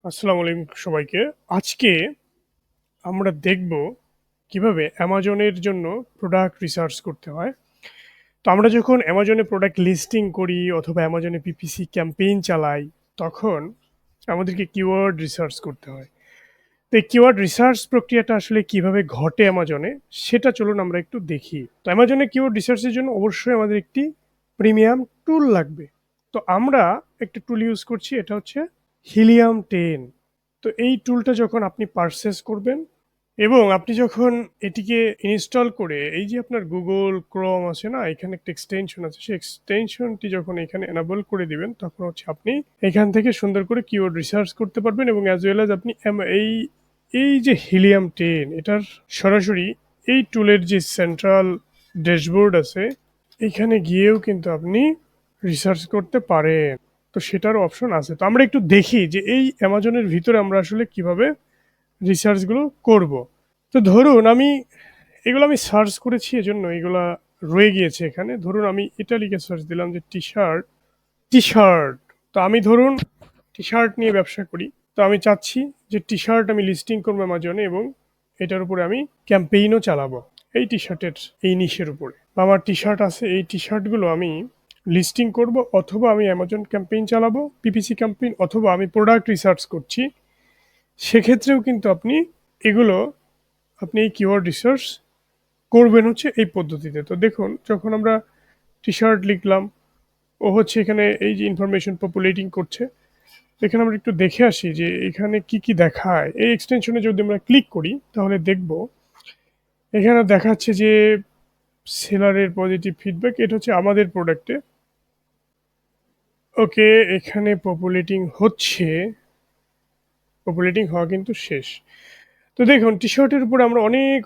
আসসালামু আলাইকুম সবাইকে। আজকে আমরা দেখব কিভাবে অ্যামাজনের জন্য প্রোডাক্ট রিসার্চ করতে হয়। তো আমরা যখন অ্যামাজনে প্রোডাক্ট লিস্টিং করি অথবা অ্যামাজনে পিপিসি ক্যাম্পেইন চালাই, তখন আমাদেরকে কিওয়ার্ড রিসার্চ করতে হয়। তো এই কিওয়ার্ড রিসার্চ প্রক্রিয়াটা আসলে কিভাবে ঘটে অ্যামাজনে, সেটা চলুন আমরা একটু দেখি। তো অ্যামাজনে কিওয়ার্ড রিসার্চের জন্য অবশ্যই আমাদের একটি প্রিমিয়াম টুল লাগবে। তো আমরা একটা টুল ইউজ করছি, এটা হচ্ছে হিলিয়াম 10। তো এই টুলটা যখন আপনি পারচেজ করবেন এবং আপনি যখন এটিকে ইনস্টল করে এই যে আপনার গুগল ক্রোম আছে না, এখানে একটা এক্সটেনশন আছে, সেই এক্সটেনশনটি যখন এখানে এনাবল করে দিবেন, তখন হচ্ছে আপনি এখান থেকে সুন্দর করে কিওয়ার্ড রিসার্চ করতে পারবেন এবং অ্যাজ ওয়েল অ্যাজ আপনি এই এই যে হিলিয়াম 10 এটার সরাসরি এই টুলের যে সেন্ট্রাল ড্যাশবোর্ড আছে, এখানে গিয়েও কিন্তু আপনি রিসার্চ করতে পারেন। তো সেটারও অপশন আছে। তো আমরা একটু দেখি যে এই অ্যামাজনের ভিতরে আমরা আসলে কিভাবে রিসার্চগুলো করব। তো ধরুন এগুলো আমি সার্চ করেছি, এজন্য এগুলা রয়ে গিয়েছে এখানে। ধরুন আমি এটা লিখে সার্চ দিলাম যে টি-শার্ট, টি-শার্ট। তো আমি ধরুন টি-শার্ট নিয়ে ব্যবসা করি। তো আমি চাচ্ছি যে টি-শার্ট আমি লিস্টিং করবো অ্যামাজনে এবং এটার উপরে আমি ক্যাম্পেইনও চালাবো এই টি-শার্টের এই নিশের উপরে। বা আমার টি-শার্ট আছে, এই টি-শার্টগুলো আমি লিস্টিং করব অথবা আমি অ্যামাজন ক্যাম্পেইন চালাবো, পিপিসি ক্যাম্পেইন, অথবা আমি প্রোডাক্ট রিসার্চ করছি। সেক্ষেত্রেও কিন্তু এগুলো আপনি এই কিওয়ার্ড রিসার্চ করবেন হচ্ছে এই পদ্ধতিতে। তো দেখুন, যখন আমরা টি-শার্ট লিখলাম, ও হচ্ছে এখানে এই যে ইনফরমেশন পপুলেটিং করছে। এখানে আমরা একটু দেখে আসি যে এখানে কি কি দেখায়। এই এক্সটেনশনে যদি আমরা ক্লিক করি তাহলে দেখব এখানে দেখাচ্ছে যে সেলারের পজিটিভ ফিডব্যাক, এটা হচ্ছে আমাদের প্রোডাক্টে। ওকে, এখানে পপুলেটিং হওয়া কিন্তু শেষ। তো দেখুন, টি-শার্টের উপর আমরা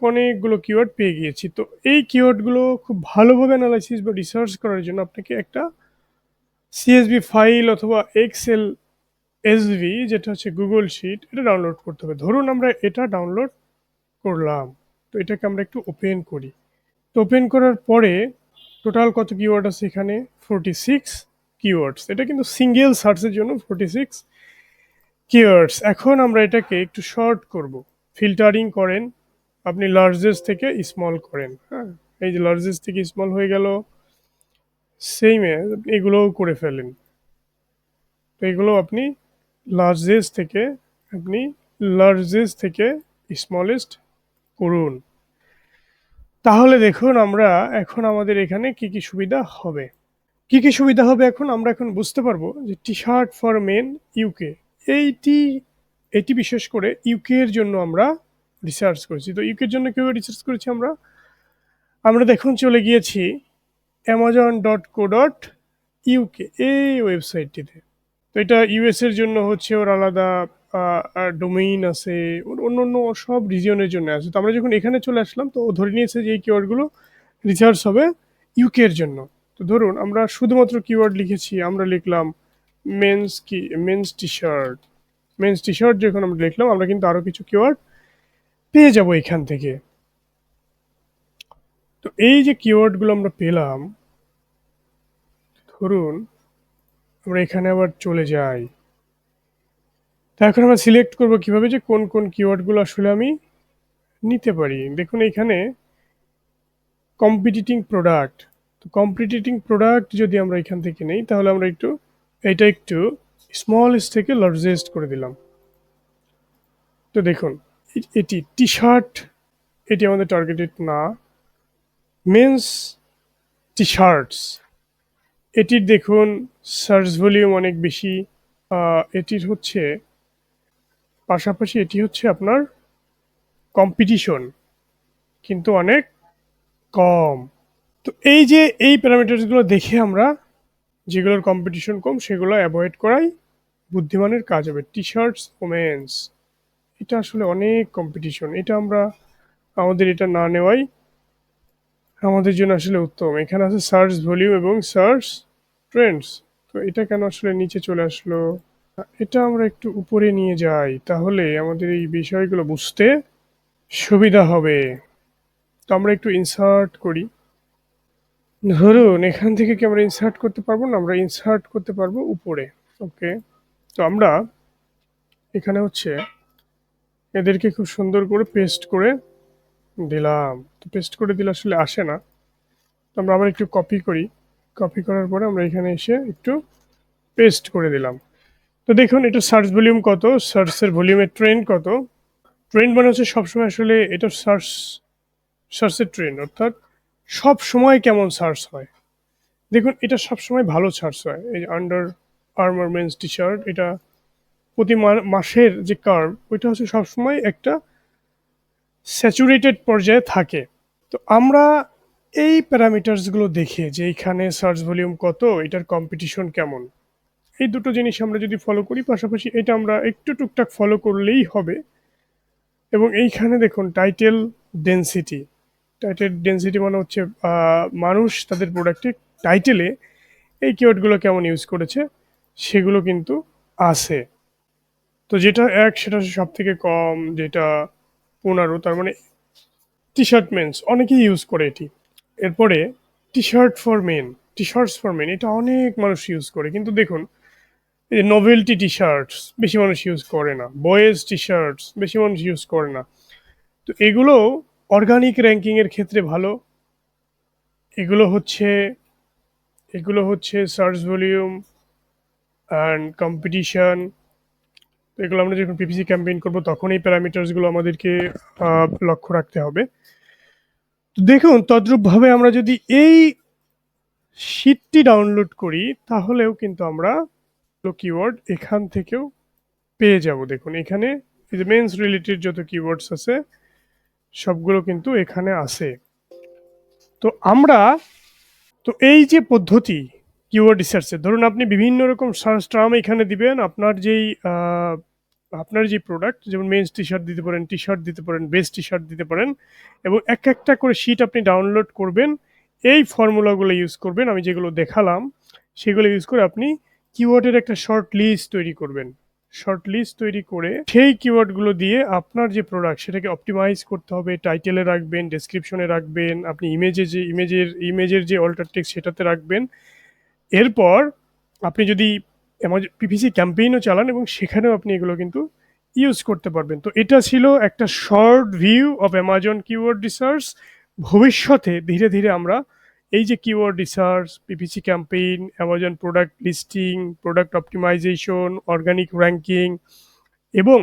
অনেকগুলো কিওয়ার্ড পেয়ে গিয়েছি। তো এই কিওয়ার্ডগুলো খুব ভালোভাবে অ্যানালাইসিস বা রিসার্চ করার জন্য আপনাকে একটা সিএসভি ফাইল অথবা এক্সেল এসভি, যেটা হচ্ছে গুগল শিট, এটা ডাউনলোড করতে হবে। ধরুন আমরা এটা ডাউনলোড করলাম। তো এটাকে আমরা একটু ওপেন করি। তো ওপেন করার পরে টোটাল কত কিওয়ার্ড আছে এখানে? 46 কিওয়ার্ডস। এটা কিন্তু সিঙ্গেল সার্চের জন্য 46 কিওয়ার্ডস। এখন আমরা এটাকে একটু শর্ট করব। ফিল্টারিং করেন, আপনি লার্জেস্ট থেকে স্মল করেন। হ্যাঁ, এই যে লার্জেস্ট থেকে স্মল হয়ে গেল, সেইমে এগুলোও করে ফেলেন। তো এগুলো আপনি লার্জেস্ট থেকে আপনি লার্জেস্ট থেকে স্মলেস্ট করুন। তাহলে দেখুন আমরা এখন আমাদের এখানে কি কি সুবিধা হবে। কি কি সুবিধা হবে এখন আমরা এখন বুঝতে পারবো যে টি-শার্ট ফর মেন ইউকে, এইটি এটি বিশেষ করে ইউকে এর জন্য আমরা রিসার্চ করেছি। তো ইউকের জন্য কিভাবে রিসার্চ করেছি আমরা? আমরা দেখুন চলে গিয়েছি amazon.co.uk এই ওয়েবসাইটটিতে। তো এটা ইউএস এর জন্য হচ্ছে ওর আলাদা ডোমেইন আছে, ওর অন্য সব রিজিয়নের জন্য আছে। তো আমরা যখন এখানে চলে আসলাম, তো ও ধরে নিয়েছে যে এই কিওয়ার্ডগুলো রিসার্চ হবে ইউকে এর জন্য। তো ধরুন আমরা শুধুমাত্র কিওয়ার্ড লিখেছি, আমরা লিখলাম men's T shirt. Men's T shirt যখন আমরা লিখলাম, আমরা কিন্তু আরো কিছু কিওয়ার্ড পেয়ে যাব এখান থেকে। তো এই যে কিওয়ার্ডগুলো আমরা পেলাম, ধরুন আমরা এখানে আবার চলে যাই। তো এখন আমরা সিলেক্ট করব কিভাবে যে কোন কোন কিওয়ার্ডগুলো আসলে আমি নিতে পারি। দেখুন এখানে কম্পিটিটিং প্রোডাক্ট। তো কম্পিটিটিং প্রোডাক্ট যদি আমরা এখান থেকে নেই, তাহলে আমরা একটু স্মলেস্ট থেকে লার্জেস্ট করে দিলাম। তো দেখুন এটি টি-শার্ট, এটি আমাদের টার্গেটেড না। মেন্স টি-শার্টস, এটির দেখুন সার্চ ভলিউম অনেক বেশি। এটির হচ্ছে পাশাপাশি এটি হচ্ছে আপনার কম্পিটিশন কিন্তু অনেক কম। তো এই যে এই প্যারামিটারসগুলো দেখে আমরা যেগুলোর কম্পিটিশন কম সেগুলো অ্যাভয়েড করাই বুদ্ধিমানের কাজ হবে। টি-শার্টস ওমেন্স, এটা আসলে অনেক কম্পিটিশন, এটা আমরা আমাদের এটা না নেওয়াই আমাদের জন্য আসলে উত্তম। এখানে আছে সার্চ ভলিউম এবং সার্চ ট্রেন্ডস। তো এটা কেন আসলে নিচে চলে আসলো? এটা আমরা একটু উপরে নিয়ে যাই, তাহলে আমাদের এই বিষয়গুলো বুঝতে সুবিধা হবে। তো আমরা একটু ইনসার্ট করি। ধরুন এখান থেকে কি আমরা ইনসার্ট করতে পারবো না? আমরা ইনসার্ট করতে পারবো উপরে। ওকে, তো আমরা এখানে হচ্ছে এদেরকে খুব সুন্দর করে পেস্ট করে দিলাম। তো পেস্ট করে দিলে আসলে আসে না, তো আমরা আবার একটু কপি করি। কপি করার পরে আমরা এখানে এসে একটু পেস্ট করে দিলাম। তো দেখুন এটা সার্চ ভলিউম কত, সার্চের ভলিউমের ট্রেন্ড কত। ট্রেন্ড মানে হচ্ছে সবসময় আসলে এটা সার্চের ট্রেন্ড, অর্থাৎ সব সময় কেমন সার্চ হয়। দেখুন এটা সবসময় ভালো সার্চ হয়। এই Under Armour men's T shirt, এটা প্রতি মাসের যে কার্ভ ওইটা হচ্ছে সবসময় একটা স্যাচুরেটেড পর্যায়ে থাকে। তো আমরা এই প্যারামিটার্সগুলো দেখে যে এইখানে সার্চ ভলিউম কত, এটার কম্পিটিশন কেমন, এই দুটো জিনিস আমরা যদি ফলো করি, পাশাপাশি এটা আমরা একটু টুকটাক ফলো করলেই হবে। এবং এইখানে দেখুন টাইটেল ডেনসিটি, টাইটেল ডেনসিটি মানে হচ্ছে মানুষ তাদের প্রোডাক্টে টাইটেলে এই কিওয়ার্ডগুলো কেমন ইউজ করেছে সেগুলো কিন্তু আছে। তো যেটা ১ সেটা সব থেকে কম, যেটা ১৫, তার মানে টি শার্ট মেন্স অনেকেই ইউজ করে এটি। এরপরে T shirt for men, T shirts for men এটা অনেক মানুষ ইউজ করে, কিন্তু দেখুন এই যে নোভেলটি টি শার্টস বেশি মানুষ ইউজ করে না, বয়েজ টি শার্টস বেশি মানুষ ইউজ করে না। তো এগুলো অর্গানিক র্যাঙ্কিংয়ের ক্ষেত্রে ভালো। এগুলো হচ্ছে সার্চ ভলিউম অ্যান্ড কম্পিটিশন। তো এগুলো আমরা যখন পিপিসি ক্যাম্পেইন করব তখন এই প্যারামিটার্সগুলো আমাদেরকে লক্ষ্য রাখতে হবে। তো দেখুন তদ্রূপভাবে আমরা যদি এই শীটটি ডাউনলোড করি তাহলেও কিন্তু আমরা কিওয়ার্ড এখান থেকেও পেয়ে যাব। দেখুন এখানে এই যে মেন্স রিলেটেড যত কিওয়ার্ডস আছে সবগুলো কিন্তু এখানে আছে। তো আমরা তো এই যে পদ্ধতি কিওয়ার্ড রিসার্চের, ধরুন আপনি বিভিন্ন রকম সার্চ টার্ম এখানে দিবেন, আপনার যেই প্রোডাক্ট, যেমন মেন্স টি শার্ট দিতে পারেন, টি শার্ট দিতে পারেন, বেস্ট টি শার্ট দিতে পারেন, এবং একটা করে শিট আপনি ডাউনলোড করবেন। এই ফর্মুলাগুলো ইউজ করবেন, আমি যেগুলো দেখালাম সেগুলো ইউজ করে আপনি কিওয়ার্ডের একটা শর্ট লিস্ট তৈরি করবেন। শর্ট লিস্ট তৈরি করে সেই কিওয়ার্ডগুলো দিয়ে আপনার যে প্রোডাক্ট সেটাকে অপটিমাইজ করতে হবে, টাইটেলে রাখবেন, ডেসক্রিপশনে রাখবেন, আপনি ইমেজের যে অল্টার টেক্সট সেটাতে রাখবেন। এরপর আপনি যদি পিপিসি ক্যাম্পেইনও চালান এবং সেখানেও আপনি এগুলো কিন্তু ইউজ করতে পারবেন। তো এটা ছিল একটা short view of Amazon keyword research. ভবিষ্যতে ধীরে ধীরে আমরা এই যে keyword research, PPC campaign, Amazon product listing, product optimisation, organic ranking এবং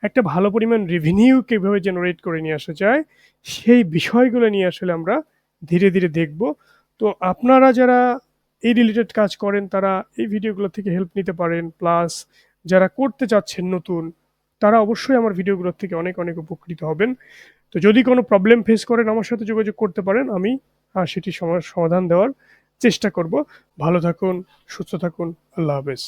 একটা ভালো পরিমাণ রেভিনিউ কীভাবে জেনারেট করে নিয়ে আসা যায়, সেই বিষয়গুলো নিয়ে আসলে আমরা ধীরে ধীরে দেখব। তো আপনারা যারা এই রিলেটেড কাজ করেন তারা এই ভিডিওগুলো থেকে হেল্প নিতে পারেন, প্লাস যারা করতে চাচ্ছেন নতুন তারা অবশ্যই আমার ভিডিওগুলোর থেকে অনেক অনেক উপকৃত হবেন। তো যদি কোনো প্রবলেম ফেস করেন আমার সাথে যোগাযোগ করতে পারেন, আমি সেটি সমাধান দেওয়ার চেষ্টা করব। ভালো থাকুন, সুস্থ থাকুন, আল্লাহ হাফেজ।